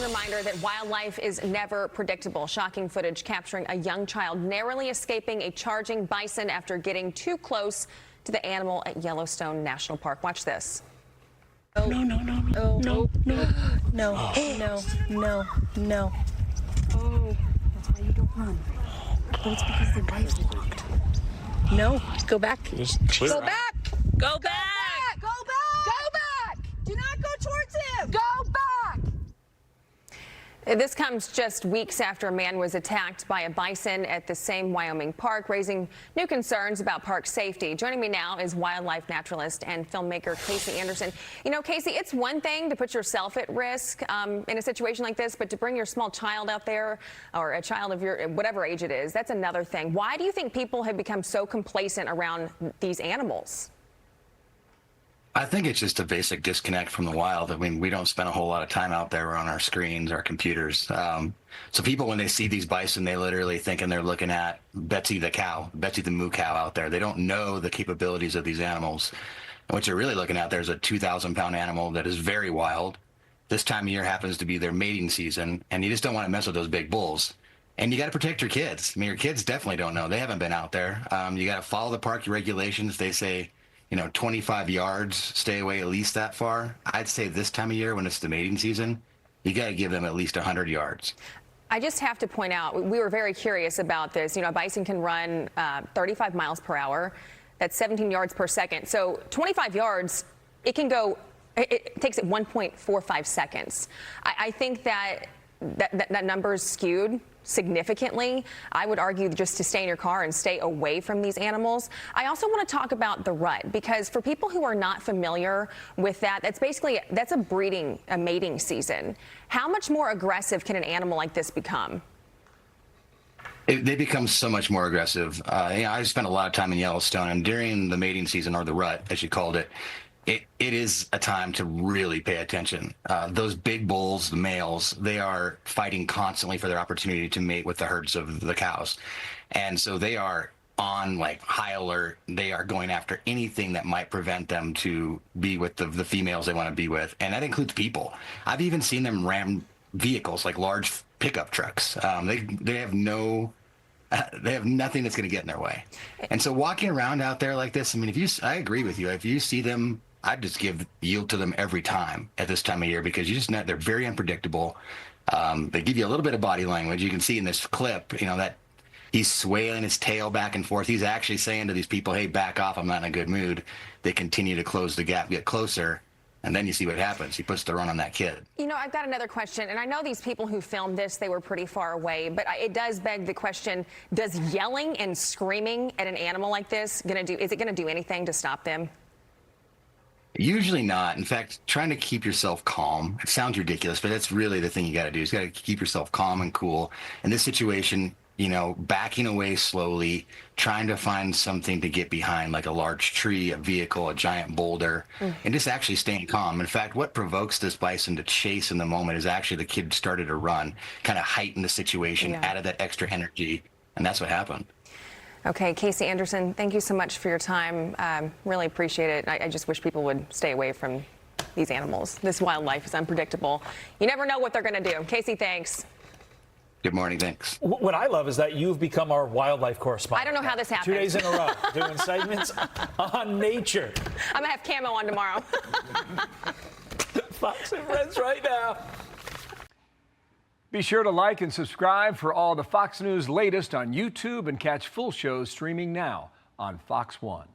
reminder that wildlife is never predictable. Shocking footage capturing a young child narrowly escaping a charging bison after getting too close to the animal at Yellowstone National Park. Watch this. Oh, no, no, no, no, no, no, no, no, no, no. Oh, that's why you don't run. But it's because the guy's locked. No, go back. Go back. Go back. Go back. Go back. Do not go towards him. Go back. This comes just weeks after a man was attacked by a bison at the same Wyoming park, raising new concerns about park safety. Joining me now is wildlife naturalist and filmmaker Casey Anderson. You know, Casey, it's one thing to put yourself at risk in a situation like this, but to bring your small child out there, or a child of your whatever age it is, that's another thing. Why do you think people have become so complacent around these animals? I think it's just a basic disconnect from the wild. I mean, we don't spend a whole lot of time out there on our screens, our computers. So people, when they see these bison, they literally thinking they're looking at Betsy the cow, Betsy the moo cow out there. They don't know the capabilities of these animals. And what you're really looking at there is a 2,000-pound animal that is very wild. This time of year happens to be their mating season, and you just don't want to mess with those big bulls. And you got to protect your kids. I mean, your kids definitely don't know. They haven't been out there. You got to follow the park regulations. They say, 25 yards, stay away at least that far. I'd say this time of year when it's the mating season, you got to give them at least 100 yards. I just have to point out, we were very curious about this. A bison can run 35 miles per hour. That's 17 yards per second. So 25 yards, it takes it 1.45 seconds. I think that number is skewed significantly. I would argue just to stay in your car and stay away from these animals. I also want to talk about the rut, because for people who are not familiar with that, that's a mating season. How much more aggressive can an animal like this become? They become so much more aggressive. I spent a lot of time in Yellowstone, and during the mating season, or the rut, as you called it, it is a time to really pay attention. Those big bulls, the males, they are fighting constantly for their opportunity to mate with the herds of the cows. And so they are on high alert. They are going after anything that might prevent them to be with the females they want to be with. And that includes people. I've even seen them ram vehicles like large pickup trucks. They have nothing that's going to get in their way. And so walking around out there like this, I mean, I agree with you. If you see them, I'd just yield to them every time at this time of year, because they're very unpredictable. They give you a little bit of body language. You can see in this clip, that he's swaying his tail back and forth. He's actually saying to these people, hey, back off, I'm not in a good mood. They continue to close the gap, get closer. And then you see what happens. He puts the run on that kid. I've got another question, and I know these people who filmed this, they were pretty far away, but it does beg the question, does yelling and screaming at an animal like this is it going to do anything to stop them? Usually not. In fact, trying to keep yourself calm. It sounds ridiculous, but that's really the thing you got to do. You got to keep yourself calm and cool. In this situation, backing away slowly, trying to find something to get behind, like a large tree, a vehicle, a giant boulder, and just actually staying calm. In fact, what provokes this bison to chase in the moment is actually the kid started to run, kind of heightened the situation, added that extra energy, and that's what happened. Okay, Casey Anderson, thank you so much for your time. Really appreciate it. I just wish people would stay away from these animals. This wildlife is unpredictable. You never know what they're going to do. Casey, thanks. Good morning, thanks. What I love is that you've become our wildlife correspondent. I don't know how this happened. 2 days in a row, doing segments on nature. I'm going to have camo on tomorrow. Fox and Friends right now. Be sure to like and subscribe for all the Fox News latest on YouTube, and catch full shows streaming now on Fox One.